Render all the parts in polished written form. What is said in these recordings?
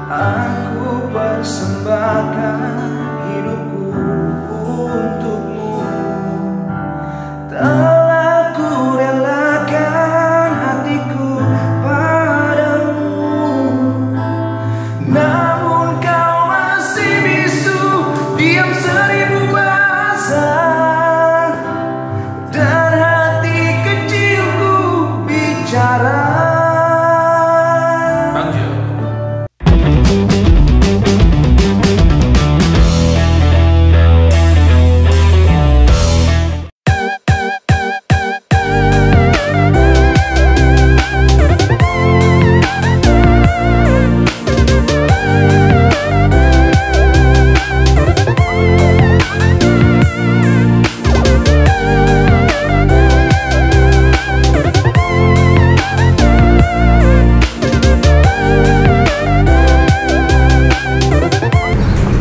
Aku persembahkan hidupku untukmu. Telah ku relakan hatiku padamu, namun kau masih bisu, diam seribu bahasa, dan hati kecilku bicara.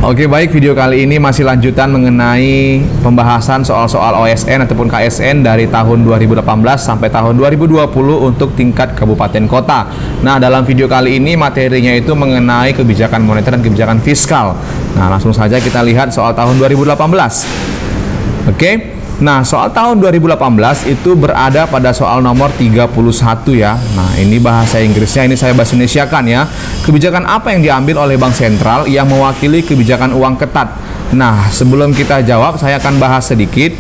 Oke, baik, video kali ini masih lanjutan mengenai pembahasan soal-soal OSN ataupun KSN dari tahun 2018 sampai tahun 2020 untuk tingkat kabupaten kota. Nah, dalam video kali ini materinya itu mengenai kebijakan moneter dan kebijakan fiskal. Nah, langsung saja kita lihat soal tahun 2018. Oke. Nah, soal tahun 2018 itu berada pada soal nomor 31 ya. Nah, ini bahasa Inggrisnya, ini saya bahasa Indonesiakan ya. Kebijakan apa yang diambil oleh Bank Sentral yang mewakili kebijakan uang ketat? Nah, sebelum kita jawab, saya akan bahas sedikit.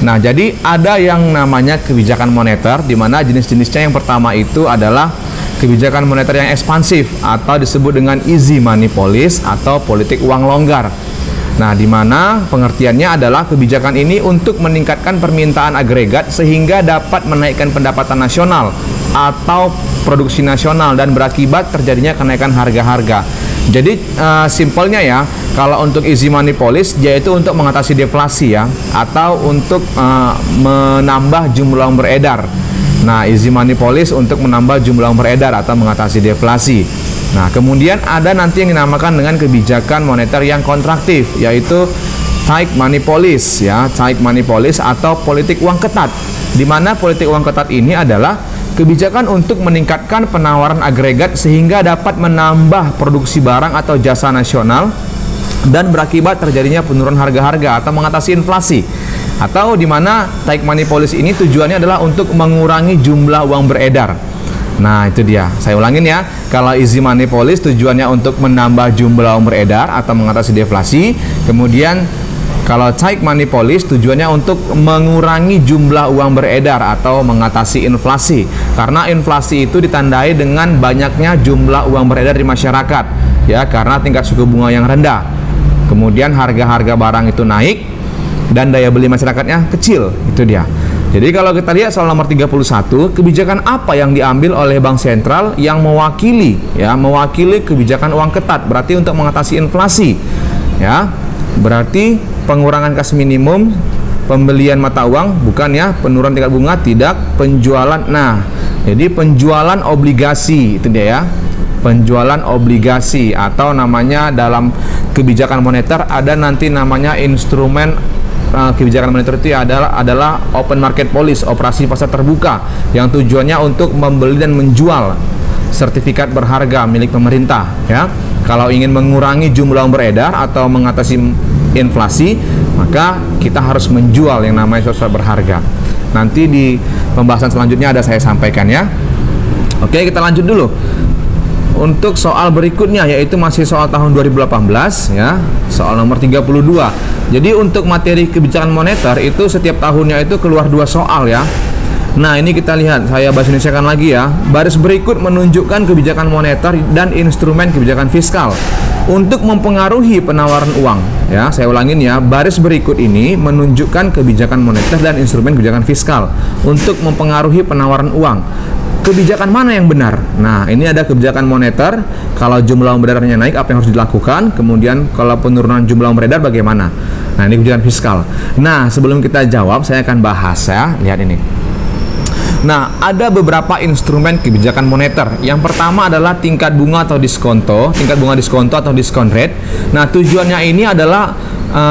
Nah, jadi ada yang namanya kebijakan moneter, di mana jenis-jenisnya yang pertama itu adalah kebijakan moneter yang ekspansif atau disebut dengan easy money policy atau politik uang longgar. Nah, di mana pengertiannya adalah kebijakan ini untuk meningkatkan permintaan agregat sehingga dapat menaikkan pendapatan nasional atau produksi nasional dan berakibat terjadinya kenaikan harga-harga. Jadi simpelnya ya, kalau untuk easy money policy yaitu untuk mengatasi deflasi ya, atau untuk menambah jumlah uang beredar. Nah, easy money policy untuk menambah jumlah uang beredar atau mengatasi deflasi. Nah, kemudian ada nanti yang dinamakan dengan kebijakan moneter yang kontraktif, yaitu tight money policy ya, tight money policy atau politik uang ketat. Di mana politik uang ketat ini adalah kebijakan untuk meningkatkan penawaran agregat sehingga dapat menambah produksi barang atau jasa nasional dan berakibat terjadinya penurunan harga-harga atau mengatasi inflasi. Atau di mana tight money policy ini tujuannya adalah untuk mengurangi jumlah uang beredar. Nah, itu dia. Saya ulangin ya. Kalau easy money policy tujuannya untuk menambah jumlah uang beredar atau mengatasi deflasi. Kemudian kalau tight money policy tujuannya untuk mengurangi jumlah uang beredar atau mengatasi inflasi. Karena inflasi itu ditandai dengan banyaknya jumlah uang beredar di masyarakat ya, karena tingkat suku bunga yang rendah. Kemudian harga-harga barang itu naik dan daya beli masyarakatnya kecil. Itu dia. Jadi kalau kita lihat soal nomor 31, kebijakan apa yang diambil oleh Bank Sentral yang mewakili kebijakan uang ketat, berarti untuk mengatasi inflasi ya. Berarti pengurangan kas minimum, pembelian mata uang, bukan ya, penurunan tingkat bunga, tidak, penjualan. Nah, jadi penjualan obligasi, itu dia ya. Penjualan obligasi atau namanya dalam kebijakan moneter ada nanti namanya instrumen kebijakan moneter itu adalah open market policy, operasi pasar terbuka, yang tujuannya untuk membeli dan menjual sertifikat berharga milik pemerintah ya. Kalau ingin mengurangi jumlah uang beredar atau mengatasi inflasi, maka kita harus menjual yang namanya sertifikat berharga. Nanti di pembahasan selanjutnya ada saya sampaikan ya. Oke, kita lanjut dulu. Untuk soal berikutnya yaitu masih soal tahun 2018 ya, soal nomor 32. Jadi untuk materi kebijakan moneter itu setiap tahunnya itu keluar 2 soal ya. Nah, ini kita lihat, saya bahas Indonesiakan lagi ya. Baris berikut menunjukkan kebijakan moneter dan instrumen kebijakan fiskal untuk mempengaruhi penawaran uang ya. Saya ulangin ya, baris berikut ini menunjukkan kebijakan moneter dan instrumen kebijakan fiskal untuk mempengaruhi penawaran uang. Kebijakan mana yang benar? Nah, ini ada kebijakan moneter. Kalau jumlah uang beredarnya naik, apa yang harus dilakukan? Kemudian kalau penurunan jumlah uang beredar bagaimana? Nah, ini kebijakan fiskal. Nah, sebelum kita jawab, saya akan bahas ya. Lihat ini. Nah, ada beberapa instrumen kebijakan moneter. Yang pertama adalah tingkat bunga atau diskonto, tingkat bunga diskonto atau discount rate. Nah, tujuannya ini adalah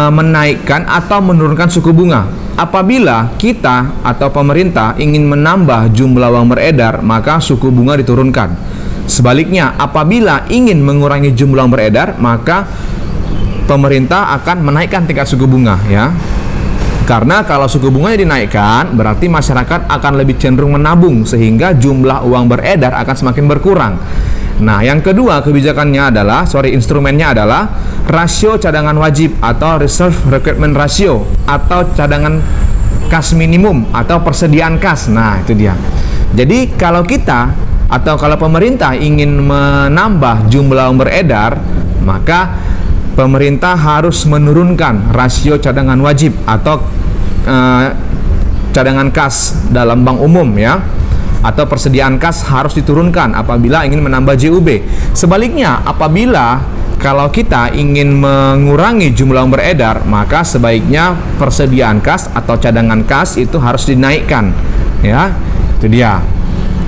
menaikkan atau menurunkan suku bunga. Apabila kita atau pemerintah ingin menambah jumlah uang beredar, maka suku bunga diturunkan. Sebaliknya, apabila ingin mengurangi jumlah uang beredar, maka pemerintah akan menaikkan tingkat suku bunga, ya. Karena kalau suku bunganya dinaikkan, berarti masyarakat akan lebih cenderung menabung, sehingga jumlah uang beredar akan semakin berkurang. Nah, yang kedua instrumennya adalah rasio cadangan wajib atau reserve requirement ratio atau cadangan kas minimum atau persediaan kas. Nah, itu dia. Jadi kalau pemerintah ingin menambah jumlah uang beredar, maka pemerintah harus menurunkan rasio cadangan wajib atau cadangan kas dalam bank umum, ya, atau persediaan kas harus diturunkan apabila ingin menambah JUB. Sebaliknya, kalau kita ingin mengurangi jumlah uang beredar, maka sebaiknya persediaan kas atau cadangan kas itu harus dinaikkan, ya. Itu dia.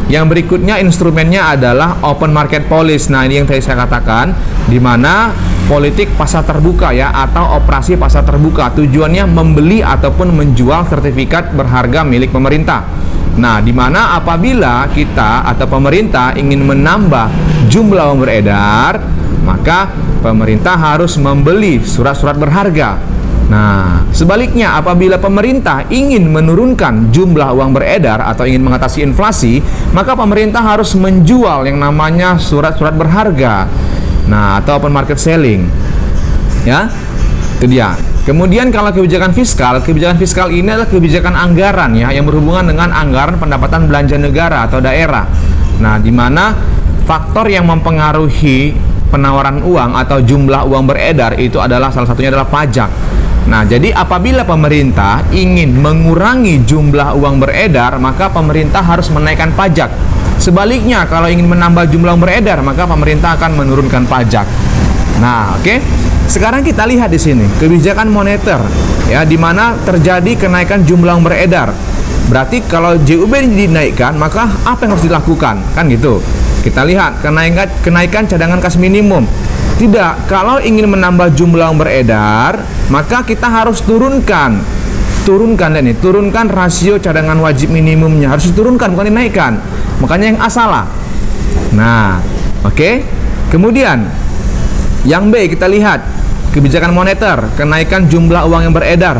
Yang berikutnya instrumennya adalah open market policy. Nah, ini yang tadi saya katakan, di mana politik pasar terbuka, ya, atau operasi pasar terbuka. Tujuannya membeli ataupun menjual sertifikat berharga milik pemerintah. Nah, di mana apabila kita atau pemerintah ingin menambah jumlah uang beredar, maka pemerintah harus membeli surat-surat berharga. Nah, sebaliknya apabila pemerintah ingin menurunkan jumlah uang beredar atau ingin mengatasi inflasi, maka pemerintah harus menjual yang namanya surat-surat berharga. Nah, atau open market selling. Ya, itu dia. Kemudian kalau kebijakan fiskal ini adalah kebijakan anggaran, ya, yang berhubungan dengan anggaran pendapatan belanja negara atau daerah. Nah, di mana faktor yang mempengaruhi penawaran uang atau jumlah uang beredar itu adalah salah satunya adalah pajak. Nah, jadi apabila pemerintah ingin mengurangi jumlah uang beredar, maka pemerintah harus menaikkan pajak. Sebaliknya, kalau ingin menambah jumlah uang beredar, maka pemerintah akan menurunkan pajak. Nah, oke. Sekarang kita lihat di sini kebijakan moneter, ya, di mana terjadi kenaikan jumlah uang beredar. Berarti kalau JUB dinaikkan, maka apa yang harus dilakukan? Kan gitu. Kita lihat kenaikan cadangan kas minimum. Tidak, kalau ingin menambah jumlah uang beredar, maka kita harus turunkan rasio cadangan wajib minimumnya, harus diturunkan, bukan dinaikkan. Makanya yang A salah. Nah, oke. Kemudian yang B, kita lihat kebijakan moneter, kenaikan jumlah uang yang beredar,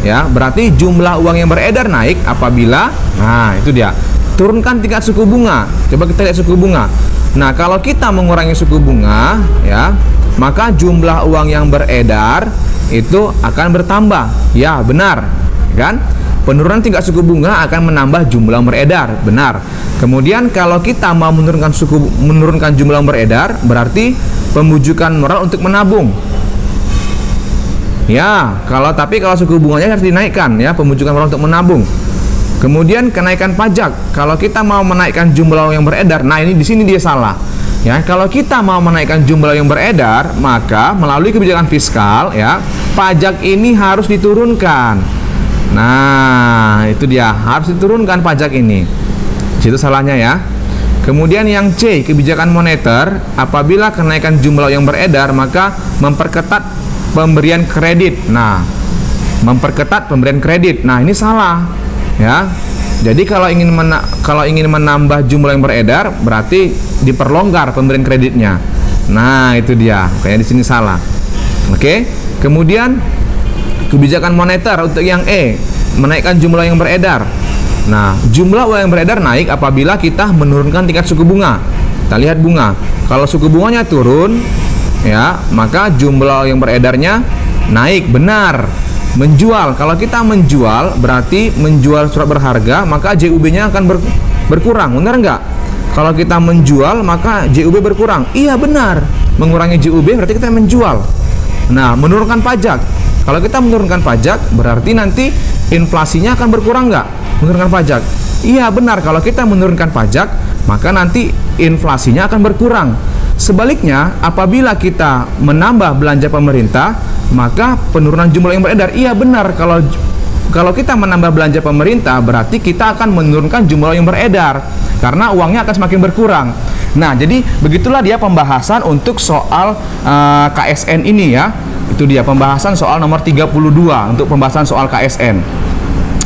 ya. Berarti jumlah uang yang beredar naik apabila, nah itu dia, turunkan tingkat suku bunga. Coba kita lihat suku bunga. Nah, kalau kita mengurangi suku bunga, ya, maka jumlah uang yang beredar itu akan bertambah. Ya, benar, kan? Penurunan tingkat suku bunga akan menambah jumlah uang beredar, benar. Kemudian kalau kita mau menurunkan jumlah uang beredar, berarti pembujukan moral untuk menabung. Ya, tapi kalau suku bunganya harus dinaikkan, ya, pembujukan moral untuk menabung. Kemudian kenaikan pajak. Kalau kita mau menaikkan jumlah yang beredar, nah ini di sini dia salah. Ya, kalau kita mau menaikkan jumlah yang beredar, maka melalui kebijakan fiskal, ya, pajak ini harus diturunkan. Nah, itu dia, harus diturunkan pajak ini. Situ salahnya, ya. Kemudian yang C, kebijakan moneter, apabila kenaikan jumlah yang beredar, maka memperketat pemberian kredit. Nah, memperketat pemberian kredit. Nah, ini salah, ya. Jadi kalau ingin menambah jumlah yang beredar, berarti diperlonggar pemberian kreditnya. Nah, itu dia. Kayak di sini salah. Oke. Kemudian kebijakan moneter untuk yang E, menaikkan jumlah yang beredar. Nah, jumlah uang yang beredar naik apabila kita menurunkan tingkat suku bunga. Kita lihat bunga. Kalau suku bunganya turun, ya, maka jumlah yang beredarnya naik, benar. Menjual, kalau kita menjual berarti menjual surat berharga, maka JUB-nya akan berkurang, benar enggak? Kalau kita menjual maka JUB berkurang. Iya, benar. Mengurangi JUB berarti kita menjual. Nah, menurunkan pajak. Kalau kita menurunkan pajak berarti nanti inflasinya akan berkurang enggak? Menurunkan pajak. Iya, benar. Kalau kita menurunkan pajak, maka nanti inflasinya akan berkurang. Sebaliknya, apabila kita menambah belanja pemerintah, maka penurunan jumlah yang beredar. Iya, benar. Kalau kita menambah belanja pemerintah, berarti kita akan menurunkan jumlah yang beredar karena uangnya akan semakin berkurang. Nah, jadi begitulah dia pembahasan untuk soal KSN ini, ya. Itu dia pembahasan soal nomor 32 untuk pembahasan soal KSN.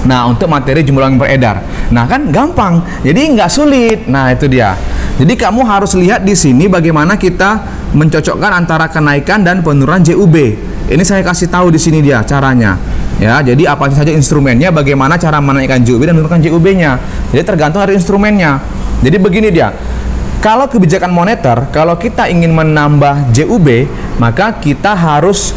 Nah, untuk materi jumlah yang beredar. Nah, kan gampang. Jadi nggak sulit. Nah, itu dia. Jadi kamu harus lihat di sini bagaimana kita mencocokkan antara kenaikan dan penurunan JUB. Ini saya kasih tahu di sini dia caranya. Ya, jadi apa saja instrumennya, bagaimana cara menaikkan JUB dan menurunkan JUB-nya. Jadi tergantung dari instrumennya. Jadi begini dia. Kalau kebijakan moneter, kalau kita ingin menambah JUB, maka kita harus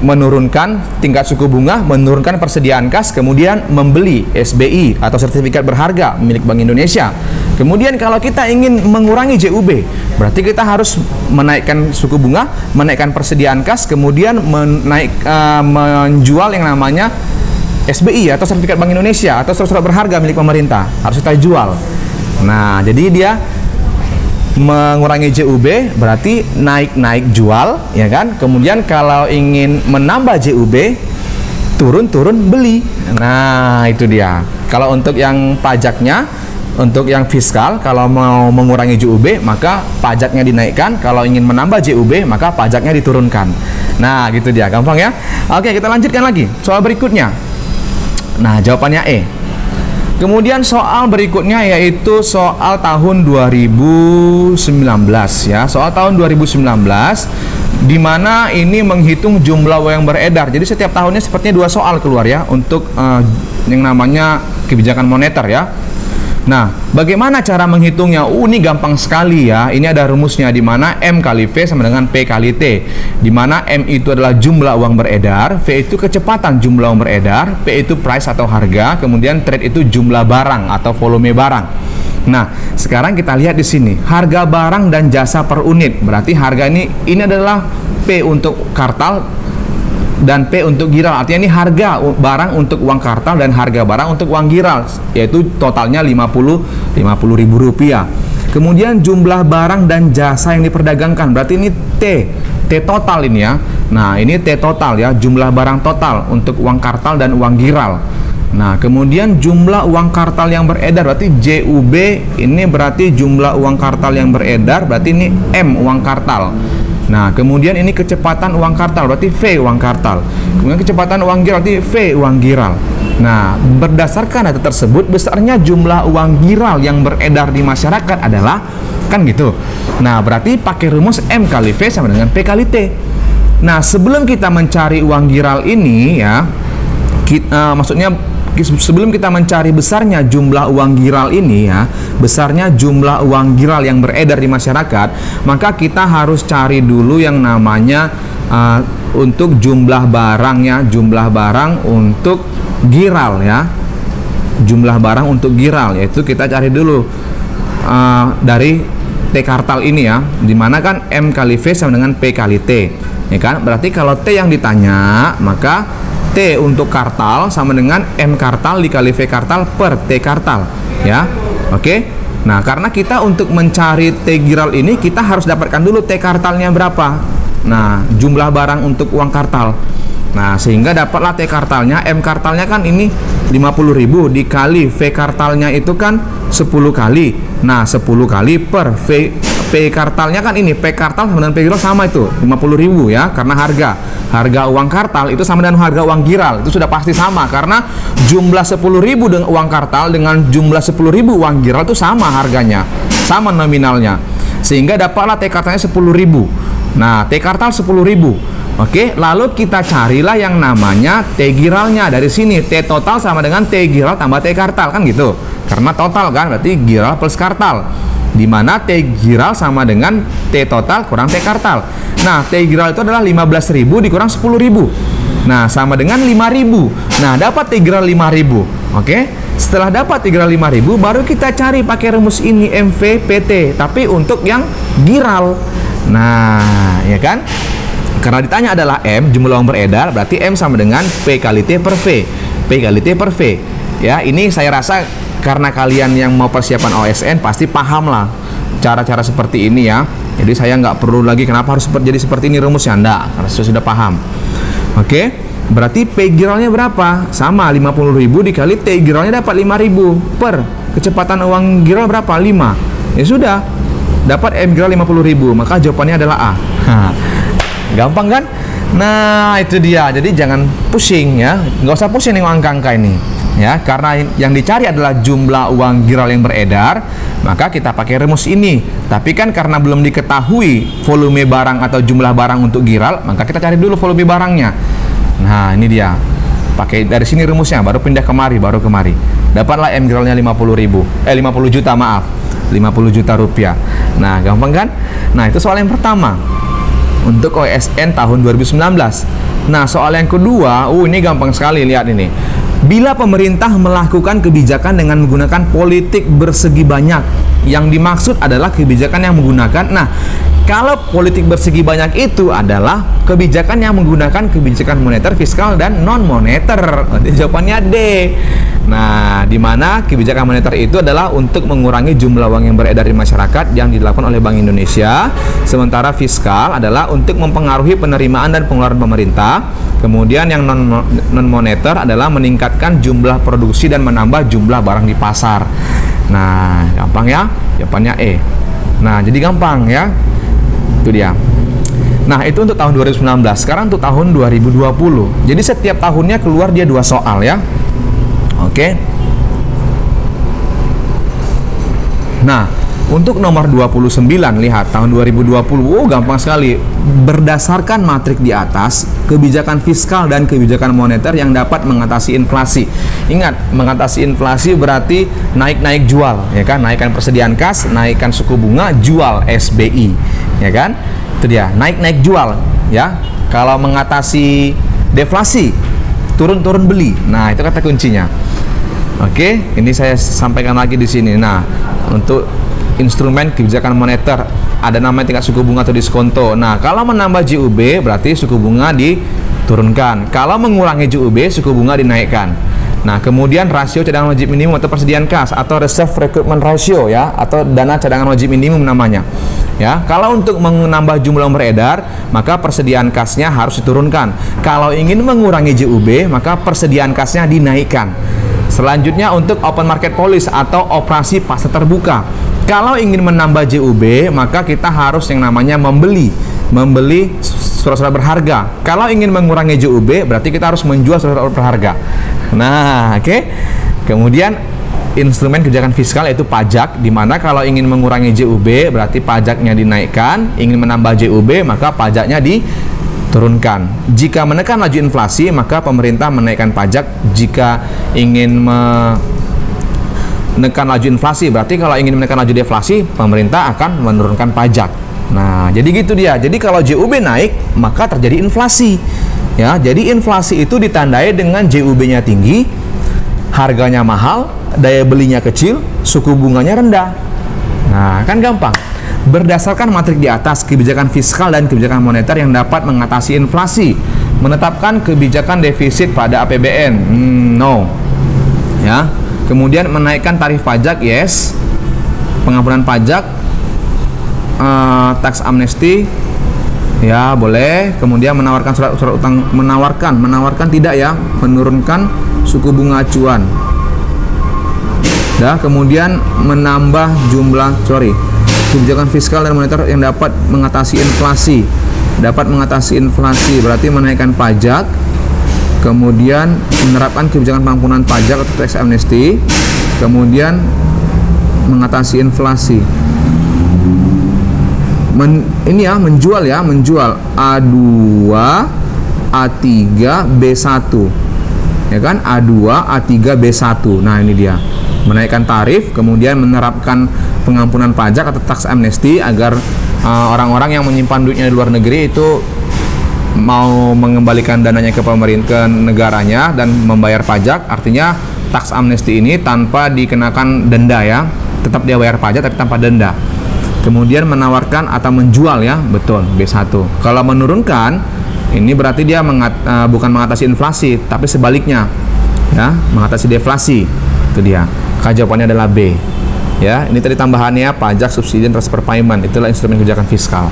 menurunkan tingkat suku bunga, menurunkan persediaan kas, kemudian membeli SBI atau sertifikat berharga milik Bank Indonesia. Kemudian kalau kita ingin mengurangi JUB, berarti kita harus menaikkan suku bunga, menaikkan persediaan kas, kemudian menjual yang namanya SBI atau sertifikat Bank Indonesia atau surat berharga milik pemerintah, harus kita jual. Nah, jadi dia mengurangi JUB berarti naik jual, ya kan? Kemudian kalau ingin menambah JUB, turun beli. Nah, itu dia. Kalau untuk yang pajaknya, untuk yang fiskal, kalau mau mengurangi JUB maka pajaknya dinaikkan, kalau ingin menambah JUB maka pajaknya diturunkan. Nah, gitu dia, gampang ya. Oke, kita lanjutkan lagi soal berikutnya. Nah, jawabannya E. Kemudian soal berikutnya yaitu soal tahun 2019 ya. Soal tahun 2019 di mana ini menghitung jumlah uang yang beredar. Jadi setiap tahunnya sepertinya 2 soal keluar ya untuk yang namanya kebijakan moneter ya. Nah, bagaimana cara menghitungnya? Ini gampang sekali ya. Ini ada rumusnya di mana M kali V sama dengan P kali T. Di mana M itu adalah jumlah uang beredar, V itu kecepatan jumlah uang beredar, P itu price atau harga, kemudian trade itu jumlah barang atau volume barang. Nah, sekarang kita lihat di sini harga barang dan jasa per unit. Berarti harga ini adalah P untuk kartal dan P untuk giral. Artinya ini harga barang untuk uang kartal dan harga barang untuk uang giral, yaitu totalnya Rp50.000. Kemudian jumlah barang dan jasa yang diperdagangkan, berarti ini T total ini ya. Nah, ini T total ya, jumlah barang total untuk uang kartal dan uang giral. Nah, kemudian jumlah uang kartal yang beredar, berarti JUB ini berarti jumlah uang kartal yang beredar, berarti ini M uang kartal. Nah, kemudian ini kecepatan uang kartal, berarti V uang kartal. Kemudian kecepatan uang giral, berarti V uang giral. Nah, berdasarkan data tersebut, besarnya jumlah uang giral yang beredar di masyarakat adalah, kan gitu. Nah, berarti pakai rumus M kali V sama dengan P kali T. Nah, sebelum kita mencari uang giral ini ya, sebelum kita mencari besarnya jumlah uang giral ini ya, besarnya jumlah uang giral yang beredar di masyarakat, maka kita harus cari dulu yang namanya untuk jumlah barangnya, jumlah barang untuk giral ya, jumlah barang untuk giral, yaitu kita cari dulu dari T kartal ini ya, dimana kan M kali V sama dengan P kali T, ya kan? Berarti kalau T yang ditanya, maka T untuk kartal sama dengan M kartal dikali V kartal per T kartal ya. Oke. Nah, karena kita untuk mencari T giral ini kita harus dapatkan dulu T kartalnya berapa. Nah, jumlah barang untuk uang kartal. Nah, sehingga dapatlah T kartalnya. M kartalnya kan ini 50.000 dikali V kartalnya itu kan 10 kali. Nah, 10 kali per P kartalnya kan ini, P kartal sama dengan P giral sama itu 50.000 ya, karena harga uang kartal itu sama dengan harga uang giral, itu sudah pasti sama karena jumlah 10.000 dengan uang kartal dengan jumlah 10.000 uang giral itu sama harganya, sama nominalnya, sehingga dapatlah T kartalnya 10.000. Nah, T kartal 10.000. Oke, lalu kita carilah yang namanya T giralnya. Dari sini T total sama dengan T giral tambah T kartal, kan gitu. Karena total kan berarti giral plus kartal, di mana T giral sama dengan T total kurang T kartal. Nah, T giral itu adalah 15.000 dikurang 10.000. Nah, sama dengan 5.000. Nah, dapat T giral 5.000. Oke, setelah dapat T giral 5.000 baru kita cari pakai rumus ini MVPT, tapi untuk yang giral. Nah, ya kan? Karena ditanya adalah M, jumlah uang beredar, berarti M sama dengan P kali T per V. P kali T per V. Ya, ini saya rasa karena kalian yang mau persiapan OSN pasti paham lah cara-cara seperti ini ya. Jadi saya nggak perlu lagi kenapa harus jadi seperti ini rumusnya, enggak, karena saya sudah paham. Oke, berarti P giralnya berapa? Sama 50.000 dikali T giralnya dapat 5.000 per kecepatan uang giral berapa? 5. Ya sudah, dapat M giral 50.000, maka jawabannya adalah A. Gampang kan? Nah, itu dia. Jadi jangan pusing ya, nggak usah pusing dengan angka-angka ini. Ya, karena yang dicari adalah jumlah uang giral yang beredar, maka kita pakai rumus ini. Tapi kan karena belum diketahui volume barang atau jumlah barang untuk giral, maka kita cari dulu volume barangnya. Nah, ini dia. Pakai dari sini rumusnya, baru pindah kemari, Dapatlah M giralnya 50 juta, maaf. 50 juta rupiah. Nah, gampang kan? Nah, itu soal yang pertama untuk OSN tahun 2019. Nah, soal yang kedua, ini gampang sekali, lihat ini. Bila pemerintah melakukan kebijakan dengan menggunakan politik bersegi banyak, yang dimaksud adalah kebijakan yang menggunakan, kalau politik bersegi banyak itu adalah kebijakan yang menggunakan kebijakan moneter, fiskal, dan non moneter. Jawabannya D. Nah, di mana kebijakan moneter itu adalah untuk mengurangi jumlah uang yang beredar di masyarakat yang dilakukan oleh Bank Indonesia, sementara fiskal adalah untuk mempengaruhi penerimaan dan pengeluaran pemerintah. Kemudian yang non moneter adalah meningkatkan jumlah produksi dan menambah jumlah barang di pasar. Nah, gampang ya, jawabannya E. Nah, jadi gampang ya, itu dia. Nah, itu untuk tahun 2019. Sekarang untuk tahun 2020. Jadi setiap tahunnya keluar dia 2 soal ya. Oke. Nah, untuk nomor 29, lihat tahun 2020. Gampang sekali. Berdasarkan matrik di atas, kebijakan fiskal dan kebijakan moneter yang dapat mengatasi inflasi. Ingat, mengatasi inflasi berarti naik-naik jual, ya kan? Naikkan persediaan kas, naikkan suku bunga, jual SBI, ya kan? Itu dia, naik-naik jual, ya. Kalau mengatasi deflasi, turun-turun beli. Nah, itu kata kuncinya. Oke, ini saya sampaikan lagi di sini. Nah, untuk instrumen kebijakan moneter ada namanya tingkat suku bunga atau diskonto. Nah, kalau menambah JUB berarti suku bunga diturunkan. Kalau mengurangi JUB, suku bunga dinaikkan. Nah, kemudian rasio cadangan wajib minimum atau persediaan kas atau reserve recruitment ratio ya, atau dana cadangan wajib minimum namanya. Ya, kalau untuk menambah jumlah yang beredar, maka persediaan kasnya harus diturunkan. Kalau ingin mengurangi JUB, maka persediaan kasnya dinaikkan. Selanjutnya untuk open market policy atau operasi pasar terbuka. Kalau ingin menambah JUB, maka kita harus yang namanya membeli surat-surat berharga. Kalau ingin mengurangi JUB, berarti kita harus menjual surat-surat berharga. Nah, oke. Kemudian instrumen kebijakan fiskal yaitu pajak, di mana kalau ingin mengurangi JUB, berarti pajaknya dinaikkan. Ingin menambah JUB, maka pajaknya diturunkan. Jika menekan laju inflasi, maka pemerintah menaikkan pajak. Jika ingin menekan laju inflasi, berarti kalau ingin menekan laju deflasi, pemerintah akan menurunkan pajak. Nah, jadi gitu dia. Jadi kalau JUB naik, maka terjadi inflasi. Ya, jadi inflasi itu ditandai dengan JUB-nya tinggi, harganya mahal, daya belinya kecil, suku bunganya rendah. Nah, kan gampang. Berdasarkan matrik di atas, kebijakan fiskal dan kebijakan moneter yang dapat mengatasi inflasi. Menetapkan kebijakan defisit pada APBN. No. Ya. Kemudian menaikkan tarif pajak, yes. Pengampunan pajak, tax amnesty, ya boleh. Kemudian menawarkan surat utang, menawarkan tidak ya, menurunkan suku bunga acuan. Kemudian menambah jumlah, kebijakan fiskal dan moneter yang dapat mengatasi inflasi. Dapat mengatasi inflasi berarti menaikkan pajak. Kemudian menerapkan kebijakan pengampunan pajak atau tax amnesty. Kemudian mengatasi inflasi. Menjual A2, A3, B1. Ya kan? A2, A3, B1. Nah, ini dia. Menaikkan tarif, kemudian menerapkan pengampunan pajak atau tax amnesty agar orang-orang yang menyimpan duitnya di luar negeri itu mau mengembalikan dananya ke pemerintah, ke negaranya dan membayar pajak. Artinya tax amnesty ini tanpa dikenakan denda ya, tetap dia bayar pajak tapi tanpa denda. Kemudian menawarkan atau menjual ya, betul, B1. Kalau menurunkan, ini berarti dia bukan mengatasi inflasi tapi sebaliknya ya, mengatasi deflasi. Itu dia. Jawabannya adalah B. Ya, ini tadi tambahannya pajak, subsidi, dan transfer payment. Itulah instrumen kebijakan fiskal.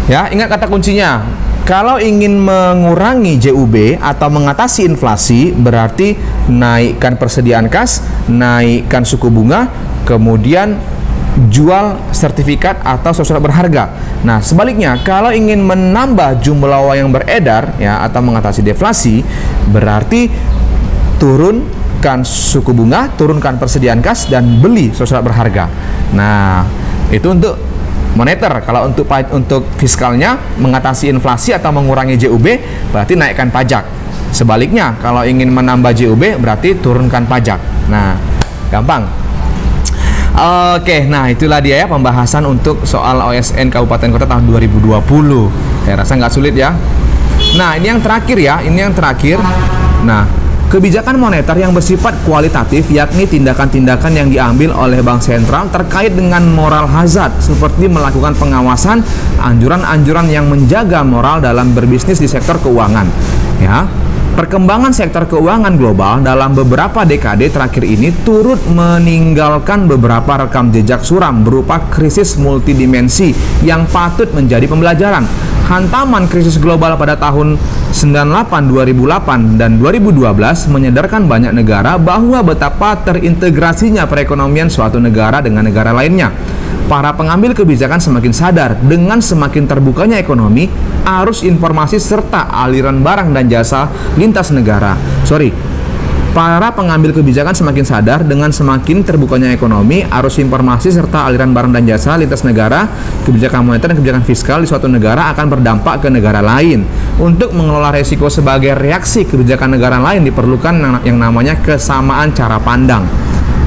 Ya, ingat kata kuncinya. Kalau ingin mengurangi JUB atau mengatasi inflasi, berarti naikkan persediaan kas, naikkan suku bunga, kemudian jual sertifikat atau surat berharga. Nah, sebaliknya, kalau ingin menambah jumlah uang yang beredar ya atau mengatasi deflasi, berarti turun naikkan suku bunga, turunkan persediaan kas, dan beli surat berharga. Nah, itu untuk moneter. Kalau untuk fiskalnya, mengatasi inflasi atau mengurangi JUB, berarti naikkan pajak. Sebaliknya, kalau ingin menambah JUB, berarti turunkan pajak. Nah, gampang. Oke, nah itulah dia ya pembahasan untuk soal OSN Kabupaten Kota tahun 2020. Saya rasa nggak sulit ya. Nah, ini yang terakhir ya, Nah, kebijakan moneter yang bersifat kualitatif, yakni tindakan-tindakan yang diambil oleh Bank Sentral terkait dengan moral hazard, seperti melakukan pengawasan, anjuran-anjuran yang menjaga moral dalam berbisnis di sektor keuangan. Ya, perkembangan sektor keuangan global dalam beberapa dekade terakhir ini turut meninggalkan beberapa rekam jejak suram berupa krisis multidimensi yang patut menjadi pembelajaran. Hantaman krisis global pada tahun 98, 2008, dan 2012 menyadarkan banyak negara bahwa betapa terintegrasinya perekonomian suatu negara dengan negara lainnya. Para pengambil kebijakan semakin sadar dengan semakin terbukanya ekonomi, arus informasi serta aliran barang dan jasa lintas negara. Para pengambil kebijakan semakin sadar dengan semakin terbukanya ekonomi, arus informasi serta aliran barang dan jasa lintas negara. Kebijakan moneter dan kebijakan fiskal di suatu negara akan berdampak ke negara lain. Untuk mengelola resiko sebagai reaksi kebijakan negara lain diperlukan yang namanya kesamaan cara pandang,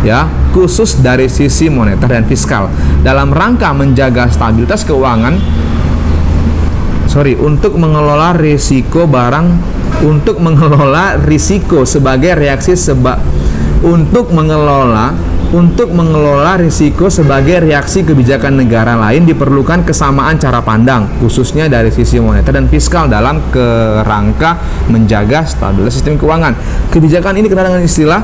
ya, khusus dari sisi moneter dan fiskal. Dalam rangka menjaga stabilitas keuangan, untuk mengelola risiko sebagai reaksi kebijakan negara lain diperlukan kesamaan cara pandang, khususnya dari sisi moneter dan fiskal dalam kerangka menjaga stabilitas sistem keuangan. Kebijakan ini kenal dengan istilah.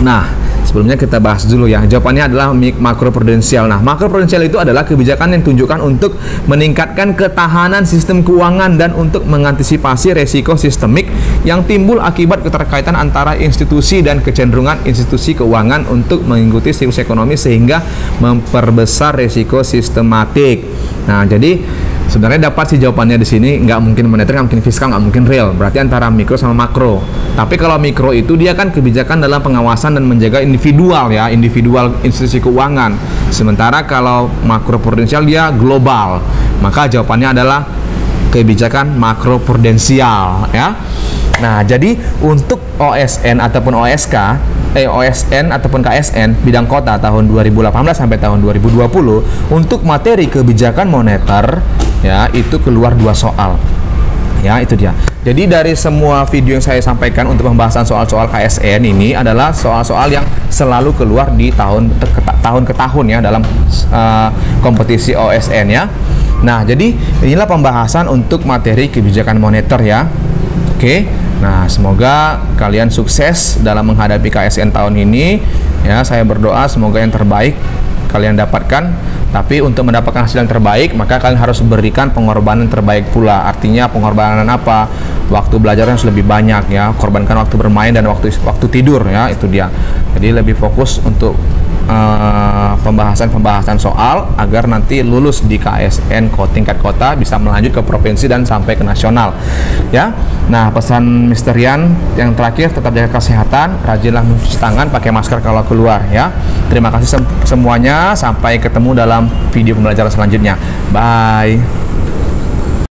Nah, sebelumnya kita bahas dulu ya. Jawabannya adalah makroprudensial. Nah, makroprudensial itu adalah kebijakan yang ditunjukkan untuk meningkatkan ketahanan sistem keuangan dan untuk mengantisipasi resiko sistemik yang timbul akibat keterkaitan antara institusi dan kecenderungan institusi keuangan untuk mengikuti siklus ekonomi sehingga memperbesar resiko sistematik. Nah, jadi sebenarnya dapat sih jawabannya di sini, nggak mungkin moneter, nggak mungkin fiskal, nggak mungkin real. Berarti antara mikro sama makro. Tapi kalau mikro itu dia kan kebijakan dalam pengawasan dan menjaga individual ya, individual institusi keuangan. Sementara kalau makroprudensial dia global. Maka jawabannya adalah kebijakan makroprudensial ya. Nah, jadi untuk OSN ataupun OSN ataupun KSN bidang kota tahun 2018 sampai tahun 2020 untuk materi kebijakan moneter ya, itu keluar 2 soal. Ya, itu dia. Jadi dari semua video yang saya sampaikan untuk pembahasan soal-soal KSN ini adalah soal-soal yang selalu keluar di tahun ke tahun ya dalam kompetisi OSN ya. Nah, jadi inilah pembahasan untuk materi kebijakan moneter ya. Oke. Nah, semoga kalian sukses dalam menghadapi KSN tahun ini ya. Saya berdoa semoga yang terbaik kalian dapatkan. Tapi untuk mendapatkan hasil yang terbaik, maka kalian harus berikan pengorbanan terbaik pula. Artinya pengorbanan apa? Waktu belajar harus lebih banyak ya. Korbankan waktu bermain dan waktu tidur ya, itu dia. Jadi lebih fokus untuk pembahasan soal agar nanti lulus di KSN tingkat kota, bisa melanjut ke provinsi dan sampai ke nasional ya. Nah, pesan Mr. Rian yang terakhir, tetap jaga kesehatan, rajinlah mencuci tangan, pakai masker kalau keluar ya. Terima kasih semuanya, sampai ketemu dalam video pembelajaran selanjutnya. Bye.